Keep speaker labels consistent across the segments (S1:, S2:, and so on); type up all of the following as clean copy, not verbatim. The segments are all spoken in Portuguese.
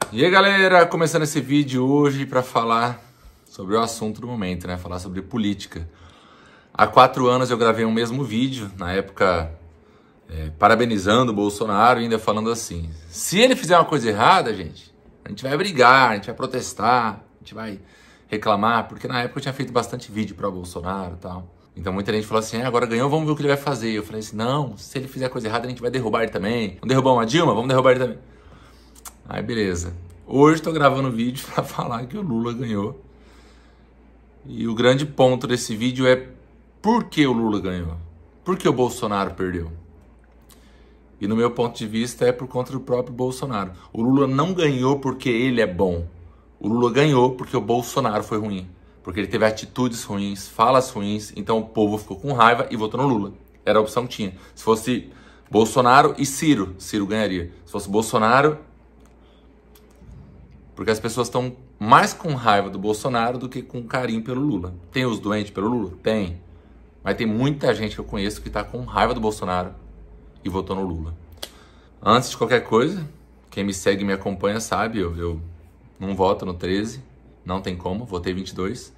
S1: E aí galera, começando esse vídeo hoje para falar sobre o assunto do momento, né? Falar sobre política. Há 4 anos eu gravei um mesmo vídeo, na época parabenizando o Bolsonaro e ainda falando assim: se ele fizer uma coisa errada, gente, a gente vai brigar, a gente vai protestar, a gente vai reclamar, porque na época eu tinha feito bastante vídeo para o Bolsonaro e tal. Então muita gente falou assim: agora ganhou, vamos ver o que ele vai fazer. Eu falei assim: não, se ele fizer coisa errada a gente vai derrubar ele também. Vamos derrubar uma Dilma? Vamos derrubar ele também. Aí beleza. Hoje estou gravando um vídeo para falar que o Lula ganhou. E o grande ponto desse vídeo é por que o Lula ganhou? Por que o Bolsonaro perdeu? E no meu ponto de vista é por conta do próprio Bolsonaro. O Lula não ganhou porque ele é bom. O Lula ganhou porque o Bolsonaro foi ruim. Porque ele teve atitudes ruins, falas ruins, então o povo ficou com raiva e votou no Lula. Era a opção que tinha. Se fosse Bolsonaro e Ciro, Ciro ganharia. Se fosse Bolsonaro... Porque as pessoas estão mais com raiva do Bolsonaro do que com carinho pelo Lula. Tem os doentes pelo Lula? Tem. Mas tem muita gente que eu conheço que está com raiva do Bolsonaro e votou no Lula. Antes de qualquer coisa, quem me segue e me acompanha sabe, eu não voto no 13, não tem como, votei 22.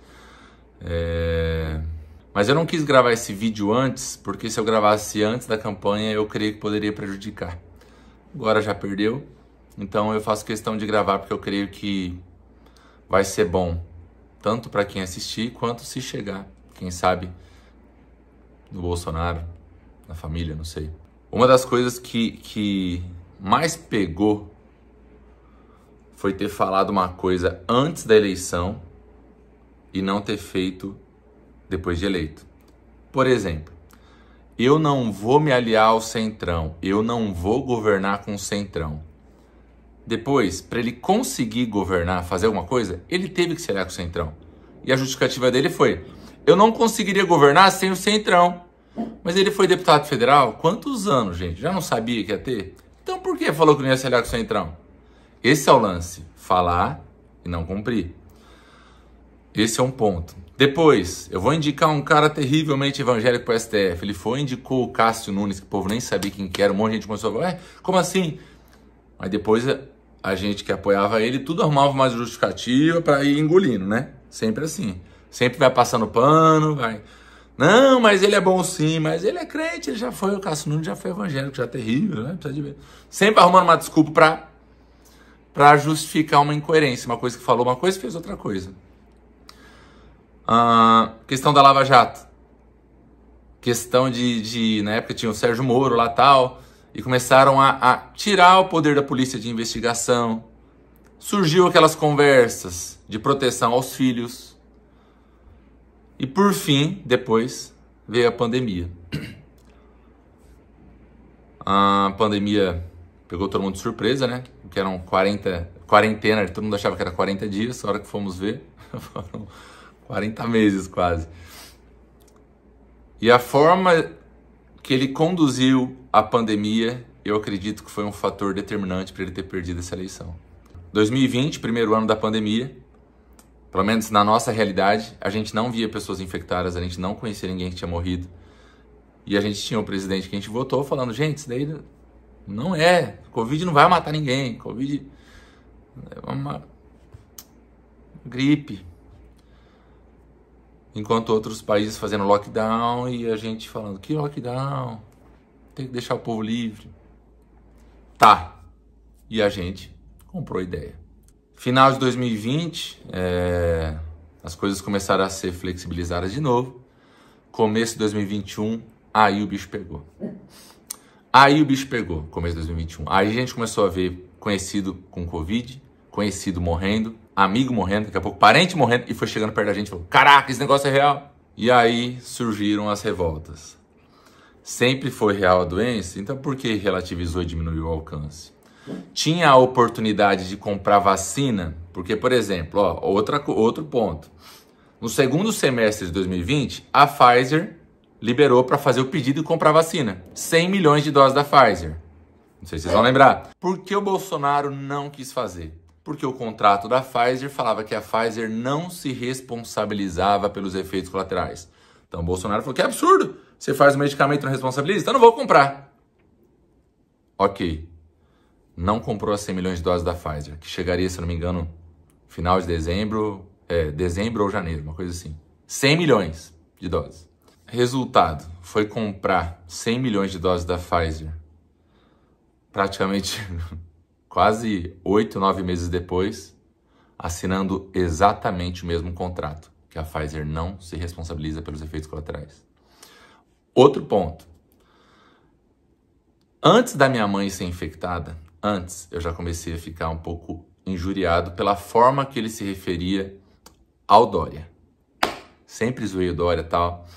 S1: Mas eu não quis gravar esse vídeo antes, porque se eu gravasse antes da campanha, eu creio que poderia prejudicar. Agora já perdeu. Então eu faço questão de gravar porque eu creio que vai ser bom, tanto para quem assistir, quanto se chegar, quem sabe, no Bolsonaro, na família, não sei. Uma das coisas que mais pegou foi ter falado uma coisa antes da eleição e não ter feito depois de eleito. Por exemplo, eu não vou me aliar ao Centrão, eu não vou governar com o Centrão. Depois, para ele conseguir governar, fazer alguma coisa, ele teve que se aliar com o Centrão. E a justificativa dele foi: eu não conseguiria governar sem o Centrão. Mas ele foi deputado federal? Quantos anos, gente? Já não sabia que ia ter? Então por que falou que não ia se aliar com o Centrão? Esse é o lance. Falar e não cumprir. Esse é um ponto. Depois, eu vou indicar um cara terrivelmente evangélico para o STF. Ele foi e indicou o Cássio Nunes, que o povo nem sabia quem que era. Um monte de gente começou a falar: ué, como assim? Mas depois a gente que apoiava ele, tudo arrumava mais justificativa para ir engolindo, né? Sempre assim. Sempre vai passando pano, vai... Não, mas ele é bom sim, mas ele é crente, ele já foi, o Cássio Nunes já foi evangélico, já é terrível, né? Precisa de ver. Sempre arrumando uma desculpa para justificar uma incoerência. Uma coisa que falou uma coisa e fez outra coisa. Questão da Lava Jato. Questão na época tinha o Sérgio Moro lá tal... E começaram a tirar o poder da polícia de investigação. Surgiu aquelas conversas de proteção aos filhos. E por fim, depois, veio a pandemia. A pandemia pegou todo mundo de surpresa, né? Que eram quarentena, todo mundo achava que era 40 dias. A hora que fomos ver, foram 40 meses quase. E a forma que ele conduziu a pandemia, eu acredito que foi um fator determinante para ele ter perdido essa eleição. 2020, primeiro ano da pandemia, pelo menos na nossa realidade, a gente não via pessoas infectadas, a gente não conhecia ninguém que tinha morrido. E a gente tinha um presidente que a gente votou falando: gente, isso daí não é, Covid não vai matar ninguém, Covid é uma gripe. Enquanto outros países fazendo lockdown e a gente falando: que lockdown? Tem que deixar o povo livre. Tá. E a gente comprou a ideia. Final de 2020, as coisas começaram a ser flexibilizadas de novo. Começo de 2021, aí o bicho pegou. Começo de 2021. Aí a gente começou a ver conhecido com Covid, conhecido morrendo, amigo morrendo, daqui a pouco parente morrendo, e foi chegando perto da gente e falou: caraca, esse negócio é real. E aí surgiram as revoltas. Sempre foi real a doença, então por que relativizou e diminuiu o alcance? Tinha a oportunidade de comprar vacina, porque, por exemplo, outro ponto. No segundo semestre de 2020, a Pfizer liberou para fazer o pedido e comprar vacina. 100 milhões de doses da Pfizer. Não sei se vocês vão lembrar. Por que o Bolsonaro não quis fazer? Porque o contrato da Pfizer falava que a Pfizer não se responsabilizava pelos efeitos colaterais. Então o Bolsonaro falou: que absurdo! Você faz o medicamento e não responsabiliza? Então eu não vou comprar. Ok. não comprou as 100 milhões de doses da Pfizer, que chegaria, se eu não me engano, final de dezembro, dezembro ou janeiro, uma coisa assim. 100 milhões de doses. Resultado, foi comprar 100 milhões de doses da Pfizer, praticamente quase 8, 9 meses depois, assinando exatamente o mesmo contrato, que a Pfizer não se responsabiliza pelos efeitos colaterais. Outro ponto. Antes da minha mãe ser infectada, eu já comecei a ficar um pouco injuriado pela forma que ele se referia ao Dória. Sempre zoei o Dória e tal,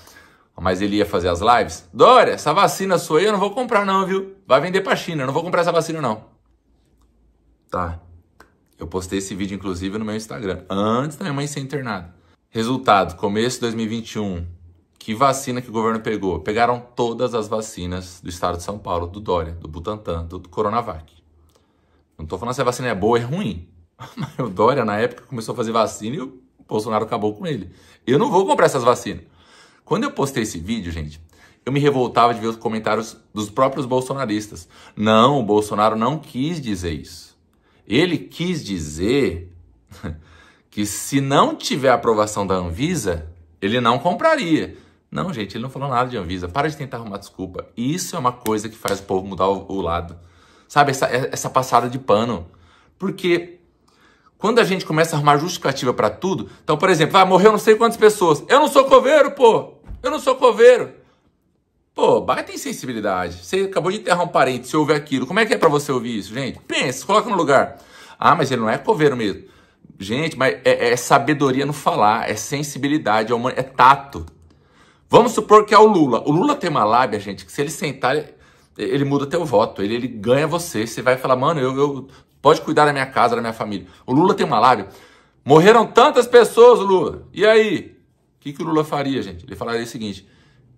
S1: mas ele ia fazer as lives. Dória, essa vacina sua aí eu não vou comprar não, viu? Vai vender pra China, eu não vou comprar essa vacina não. Tá. Eu postei esse vídeo, inclusive, no meu Instagram, antes da minha mãe ser internada. Resultado, começo de 2021, que vacina que o governo pegou? Pegaram todas as vacinas do estado de São Paulo, do Dória, do Butantan, do Coronavac. Não tô falando se a vacina é boa ou é ruim. Mas o Dória, na época, começou a fazer vacina e o Bolsonaro acabou com ele. Eu não vou comprar essas vacinas. Quando eu postei esse vídeo, gente, eu me revoltava de ver os comentários dos próprios bolsonaristas. Não, o Bolsonaro não quis dizer isso. Ele quis dizer que se não tiver aprovação da Anvisa, ele não compraria. Não, gente, ele não falou nada de Anvisa. Para de tentar arrumar desculpa. Isso é uma coisa que faz o povo mudar o lado. Sabe, essa passada de pano. Porque quando a gente começa a arrumar justificativa para tudo... Então, por exemplo, morreu não sei quantas pessoas. Eu não sou coveiro, pô. Eu não sou coveiro. Pô, baita insensibilidade. Você acabou de enterrar um parente, você ouve aquilo. Como é que é para você ouvir isso, gente? Pensa, coloca no lugar. Ah, mas ele não é coveiro mesmo. Gente, mas é sabedoria no falar, é sensibilidade, é tato. Vamos supor que é o Lula. O Lula tem uma lábia, gente, que se ele sentar, ele muda teu voto. Ele ganha você. Você vai falar, mano, eu pode cuidar da minha casa, da minha família. O Lula tem uma lábia. Morreram tantas pessoas, Lula. E aí? O que o Lula faria, gente? Ele falaria o seguinte: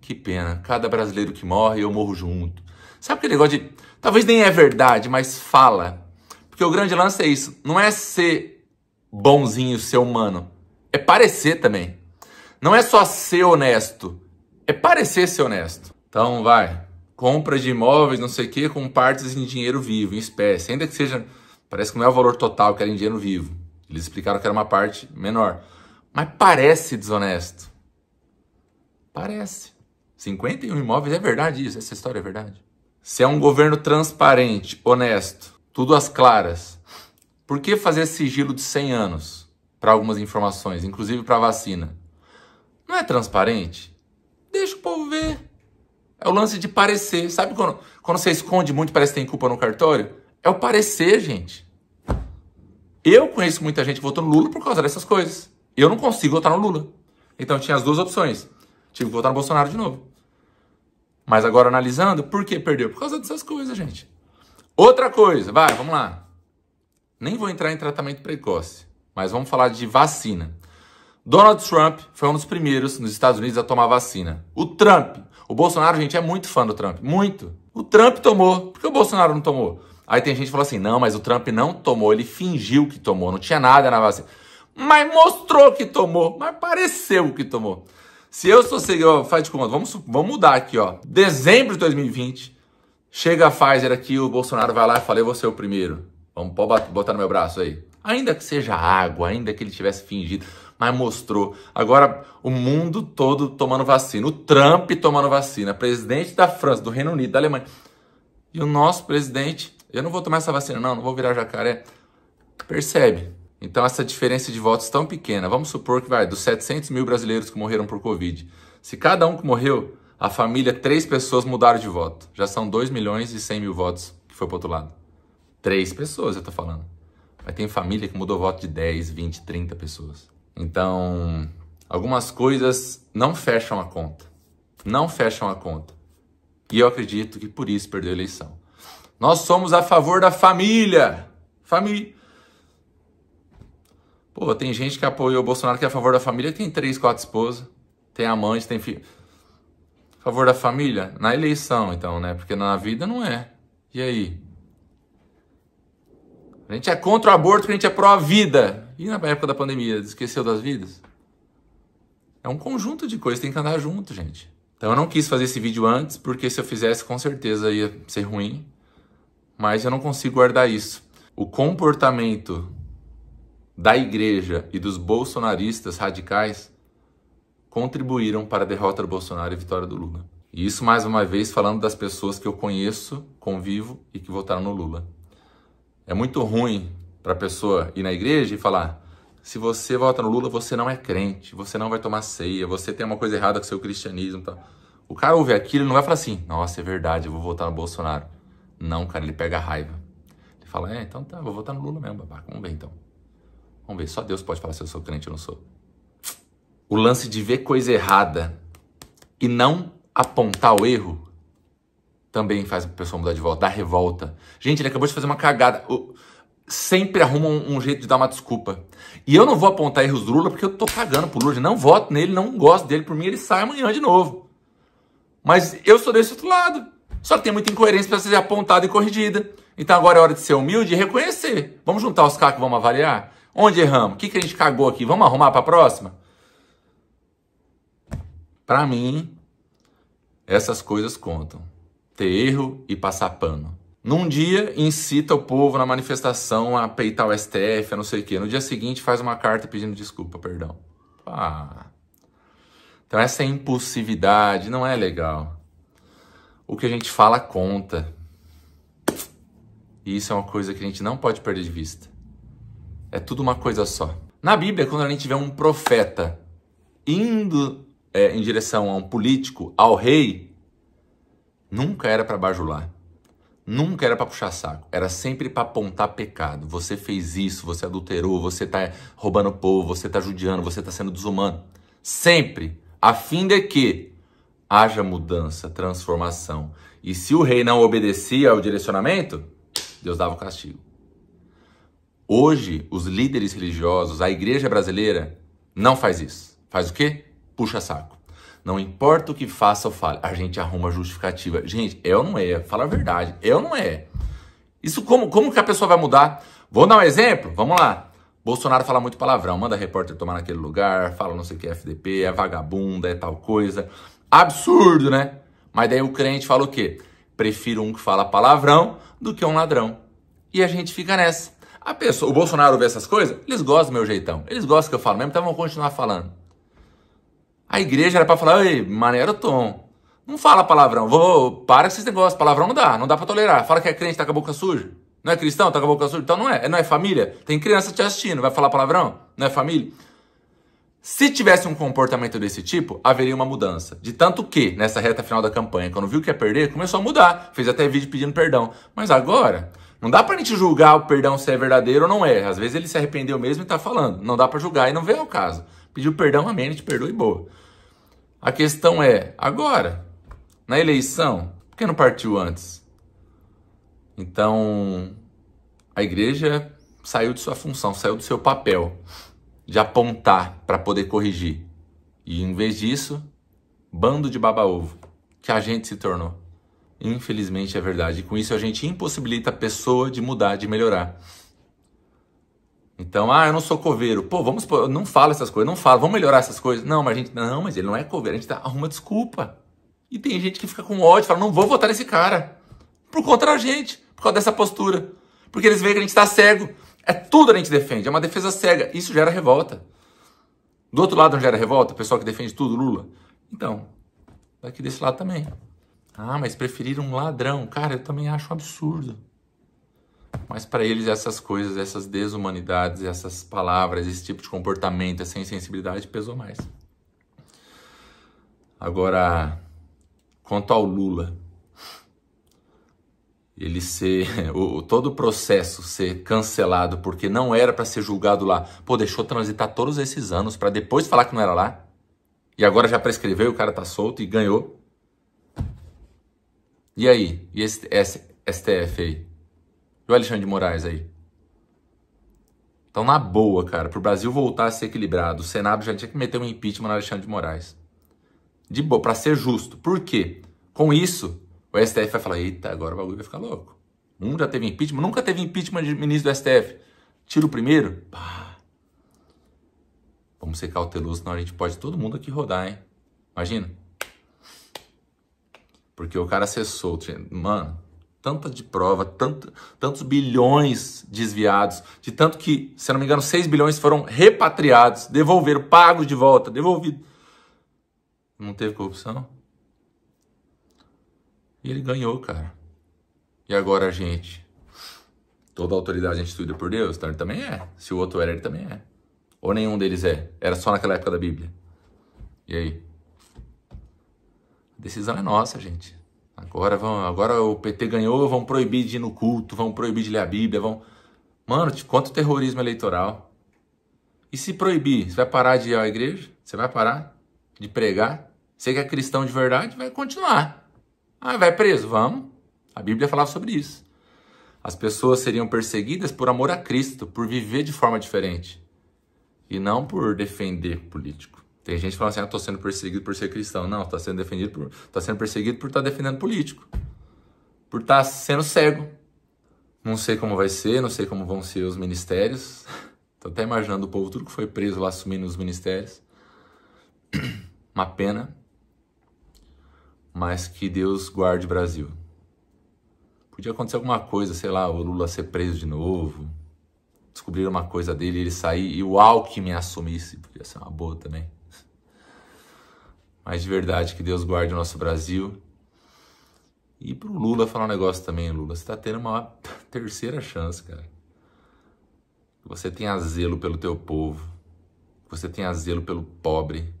S1: que pena, cada brasileiro que morre, eu morro junto. Sabe aquele negócio de... Talvez nem é verdade, mas fala. Porque o grande lance é isso. Não é ser bonzinho, ser humano. É parecer também. Não é só ser honesto. É parecer ser honesto. Então, compra de imóveis, não sei o quê, com partes em dinheiro vivo, em espécie. Ainda que seja... Parece que não é o valor total, que era em dinheiro vivo. Eles explicaram que era uma parte menor. Mas parece desonesto. Parece. 51 imóveis, é verdade isso? Essa história é verdade? Se é um governo transparente, honesto, tudo às claras, por que fazer sigilo de 100 anos para algumas informações, inclusive para vacina? Não é transparente? Deixa o povo ver. É o lance de parecer. Sabe quando você esconde muito, parece que tem culpa no cartório? É o parecer, gente. Eu conheço muita gente que votou no Lula por causa dessas coisas. Eu não consigo votar no Lula. Então tinha as duas opções. Tive que votar no Bolsonaro de novo. Mas agora analisando, por que perdeu? Por causa dessas coisas, gente. Outra coisa, vamos lá. Nem vou entrar em tratamento precoce, mas vamos falar de vacina. Donald Trump foi um dos primeiros nos Estados Unidos a tomar vacina. O Bolsonaro, gente, é muito fã do Trump. Muito. O Trump tomou. Por que o Bolsonaro não tomou? Aí tem gente que falou assim, não, mas o Trump não tomou. Ele fingiu que tomou. Não tinha nada na vacina. Mas mostrou que tomou. Mas pareceu que tomou. Se eu sou seguidor, faz de conta. Vamos mudar aqui, ó. Dezembro de 2020. Chega a Pfizer aqui, o Bolsonaro vai lá e fala, eu vou ser o primeiro. Pode botar no meu braço aí. Ainda que seja água, ainda que ele tivesse fingido, mas mostrou. Agora, o mundo todo tomando vacina. O Trump tomando vacina. Presidente da França, do Reino Unido, da Alemanha. E o nosso presidente, eu não vou tomar essa vacina não vou virar jacaré. Percebe? Então, essa diferença de votos tão pequena. Vamos supor que dos 700 mil brasileiros que morreram por Covid. Se cada um que morreu, a família, 3 pessoas mudaram de voto. Já são 2 milhões e 100 mil votos que foi pro outro lado. 3 pessoas, eu tô falando. Mas tem família que mudou voto de 10, 20, 30 pessoas. Então, algumas coisas não fecham a conta. Não fecham a conta. E eu acredito que por isso perdeu a eleição. Nós somos a favor da família. Família. Pô, tem gente que apoiou o Bolsonaro que é a favor da família, que tem 3, 4 esposas, tem amante, tem filho. A favor da família? Na eleição, então, né? Porque na vida não é. E aí? A gente é contra o aborto porque a gente é pró-vida. E na época da pandemia, esqueceu das vidas? É um conjunto de coisas, tem que andar junto, gente. Então eu não quis fazer esse vídeo antes, porque se eu fizesse, com certeza ia ser ruim. mas eu não consigo guardar isso. O comportamento da igreja e dos bolsonaristas radicais contribuíram para a derrota do Bolsonaro e a vitória do Lula. E isso, mais uma vez, falando das pessoas que eu conheço, convivo e que votaram no Lula. É muito ruim para a pessoa ir na igreja e falar: se você vota no Lula, você não é crente, você não vai tomar ceia, você tem uma coisa errada com o seu cristianismo. Tá? O cara ouve aquilo e não vai falar assim: nossa, é verdade, eu vou votar no Bolsonaro. Não, cara, ele pega raiva. Ele fala: então tá, vou votar no Lula mesmo, babaca. Vamos ver então. Vamos ver, só Deus pode falar se eu sou crente ou não sou. O lance de ver coisa errada e não apontar o erro também faz a pessoa mudar de volta, dá revolta. Gente, ele acabou de fazer uma cagada. Sempre arruma um jeito de dar uma desculpa. E eu não vou apontar erros do Lula porque eu tô cagando pro Lula. Eu não voto nele, não gosto dele. Por mim, ele sai amanhã de novo. Mas eu sou desse outro lado. Só que tem muita incoerência para ser apontada e corrigida. Então agora é hora de ser humilde e reconhecer. Vamos juntar os cacos, vamos avaliar? Onde erramos? O que a gente cagou aqui? Vamos arrumar para a próxima? Para mim, essas coisas contam. Ter erro e passar pano. Num dia, incita o povo na manifestação a peitar o STF, a não sei o quê. No dia seguinte, faz uma carta pedindo desculpa, perdão. Então essa impulsividade não é legal. O que a gente fala conta. E isso é uma coisa que a gente não pode perder de vista. É tudo uma coisa só. Na Bíblia, quando a gente vê um profeta indo em direção a um político, ao rei, nunca era para bajular. Nunca era para puxar saco. Era sempre para apontar pecado. Você fez isso, você adulterou, você está roubando o povo, você está judiando, você está sendo desumano. Sempre. A fim de que haja mudança, transformação. E se o rei não obedecia ao direcionamento, Deus dava o castigo. Hoje, os líderes religiosos, a igreja brasileira, não faz isso. Faz o quê? Puxa saco. Não importa o que faça ou fale, a gente arruma justificativa. Gente, é ou não é? Fala a verdade. É ou não é? Isso como que a pessoa vai mudar? Vou dar um exemplo? Vamos lá. Bolsonaro fala muito palavrão. Manda repórter tomar naquele lugar, fala não sei o que é FDP, é vagabunda, é tal coisa. Absurdo, né? Mas daí o crente fala o quê? Prefiro um que fala palavrão do que um ladrão. E a gente fica nessa. O Bolsonaro vê essas coisas, eles gostam do meu jeitão. Eles gostam que eu falo mesmo, então vão continuar falando. A igreja era pra falar: ei, maneiro tom. Não fala palavrão. Para com esses negócios. Palavrão não dá pra tolerar. Fala que é crente, tá com a boca suja. Não é cristão, tá com a boca suja. Então não é família. Tem criança te assistindo, vai falar palavrão? Não é família? Se tivesse um comportamento desse tipo, haveria uma mudança. De tanto que, nessa reta final da campanha, quando viu que ia perder, começou a mudar. Fez até vídeo pedindo perdão. Mas agora, não dá pra gente julgar o perdão se é verdadeiro ou não é. Às vezes ele se arrependeu mesmo e tá falando. Não dá pra julgar e não vem ao caso. Pediu perdão, amém, te perdoa e boa. A questão é, agora, na eleição, por que não partiu antes? Então, a igreja saiu de sua função, saiu do seu papel de apontar para poder corrigir. E em vez disso, bando de baba-ovo, que a gente se tornou. Infelizmente é verdade. E com isso a gente impossibilita a pessoa de mudar, de melhorar. Então, eu não sou coveiro. Pô, não fala essas coisas, não fala, vamos melhorar essas coisas. Não, mas ele não é coveiro, a gente arruma desculpa. E tem gente que fica com ódio, fala: não vou votar nesse cara. Por conta da gente, por causa dessa postura. Porque eles veem que a gente tá cego. É tudo a gente defende, é uma defesa cega. Isso gera revolta. Do outro lado não gera revolta? O pessoal que defende tudo, Lula? Então, daqui desse lado também. Mas preferiram um ladrão. Cara, eu também acho um absurdo. Mas para eles essas coisas, essas desumanidades, essas palavras, esse tipo de comportamento, essa insensibilidade pesou mais. Agora, quanto ao Lula, ele todo o processo ser cancelado porque não era para ser julgado lá. Pô, deixou transitar todos esses anos para depois falar que não era lá. E agora já prescreveu, o cara tá solto e ganhou. E aí? E esse STF aí? E o Alexandre de Moraes aí? Então, na boa, cara, pro Brasil voltar a ser equilibrado, o Senado já tinha que meter um impeachment no Alexandre de Moraes. De boa, pra ser justo. Por quê? Com isso, o STF vai falar: eita, agora o bagulho vai ficar louco. Já teve impeachment? Nunca teve impeachment de ministro do STF. Tira o primeiro? Vamos ser cautelosos, senão a gente pode todo mundo aqui rodar, hein? Imagina. Porque o cara ser solto, mano, tanta de prova, tantos bilhões desviados, de tanto que, se eu não me engano, 6 bilhões foram repatriados, devolveram, pagos de volta, devolvidos. Não teve corrupção? E ele ganhou, cara. E agora a gente? Toda autoridade é instituída por Deus? Então ele também é. Se o outro era, ele também é. Ou nenhum deles é? Era só naquela época da Bíblia. E aí? A decisão é nossa, gente. Agora o PT ganhou, vão proibir de ir no culto, vão proibir de ler a Bíblia, vão... Mano, quanto terrorismo eleitoral. E se proibir, você vai parar de ir à igreja? Você vai parar de pregar? Você que é cristão de verdade, vai continuar. Ah, vai preso? Vamos. A Bíblia falava sobre isso. As pessoas seriam perseguidas por amor a Cristo, por viver de forma diferente. E não por defender político. Tem gente falando assim, estou sendo perseguido por ser cristão. Não, está sendo perseguido por estar defendendo político. Por estar sendo cego. Não sei como vai ser, não sei como vão ser os ministérios. Estou até imaginando o povo, tudo que foi preso lá assumindo os ministérios. Uma pena. Mas que Deus guarde o Brasil. Podia acontecer alguma coisa, sei lá, o Lula ser preso de novo. Descobrir uma coisa dele, ele sair e o Alckmin assumisse. Podia ser uma boa também. Mas de verdade, que Deus guarde o nosso Brasil. E pro Lula falar um negócio também, Lula. Você tá tendo uma terceira chance, cara. Que você tenha zelo pelo teu povo. Que você tenha zelo pelo pobre.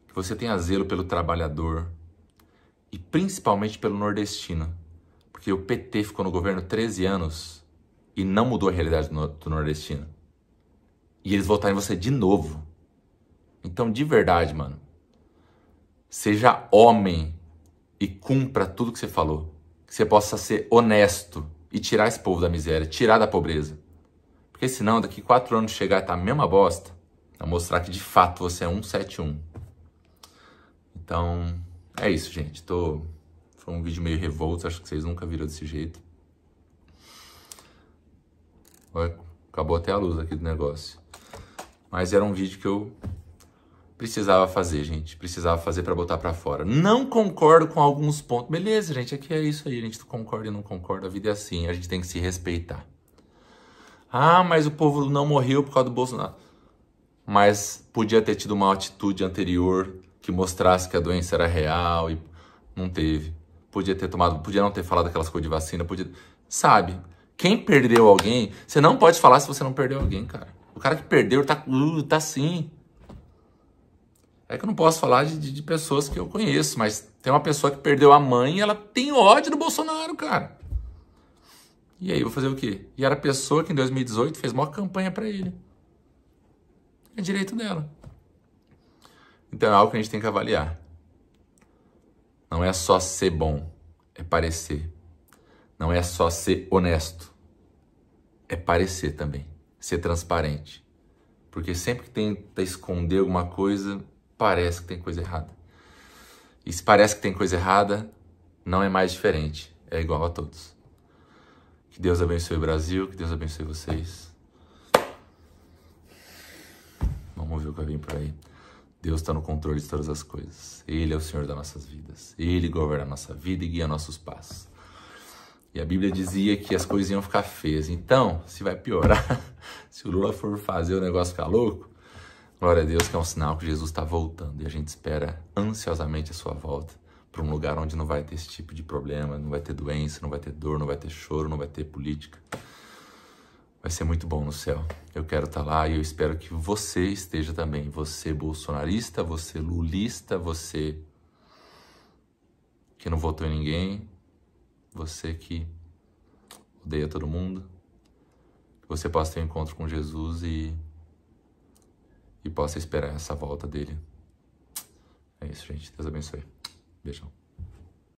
S1: Que você tenha zelo pelo trabalhador. E principalmente pelo nordestino. Porque o PT ficou no governo 13 anos e não mudou a realidade do nordestino. E eles votaram em você de novo. Então, de verdade, mano, seja homem e cumpra tudo que você falou. Que você possa ser honesto e tirar esse povo da miséria, tirar da pobreza. Porque senão, daqui 4 anos chegar e tá a mesma bosta, vai mostrar que de fato você é 171. Então, é isso, gente. Foi um vídeo meio revolto, acho que vocês nunca viram desse jeito. Olha, acabou até a luz aqui do negócio. Mas era um vídeo que eu precisava fazer, gente. Precisava fazer pra botar pra fora. Não concordo com alguns pontos. Beleza, gente, aqui é isso aí. A gente concorda e não concorda. A vida é assim, a gente tem que se respeitar. Ah, mas o povo não morreu por causa do Bolsonaro. Mas podia ter tido uma atitude anterior que mostrasse que a doença era real e não teve. Podia não ter falado aquelas coisas de vacina, sabe? Quem perdeu alguém, você não pode falar se você não perdeu alguém, cara. O cara que perdeu tá assim. É que eu não posso falar de pessoas que eu conheço, mas tem uma pessoa que perdeu a mãe e ela tem ódio do Bolsonaro, cara. E aí, vou fazer o quê? E era a pessoa que em 2018 fez uma campanha pra ele. É direito dela. Então é algo que a gente tem que avaliar. Não é só ser bom, é parecer. Não é só ser honesto, é parecer também. Ser transparente. Porque sempre que tenta esconder alguma coisa, parece que tem coisa errada. E se parece que tem coisa errada, não é mais diferente. É igual a todos. Que Deus abençoe o Brasil, que Deus abençoe vocês. Vamos ver o que vai vir por aí. Deus está no controle de todas as coisas. Ele é o Senhor das nossas vidas. Ele governa a nossa vida e guia nossos passos. E a Bíblia dizia que as coisas iam ficar feias. Então, se vai piorar, se o Lula for fazer o negócio ficar louco, glória a Deus que é um sinal que Jesus está voltando. E a gente espera ansiosamente a sua volta para um lugar onde não vai ter esse tipo de problema, não vai ter doença, não vai ter dor, não vai ter choro, não vai ter política. Vai ser muito bom no céu. Eu quero estar lá e eu espero que você esteja também. Você bolsonarista, você lulista, você que não votou em ninguém, você que odeia todo mundo. Que você possa ter um encontro com Jesus e possa esperar essa volta dele. É isso, gente. Deus abençoe. Beijão.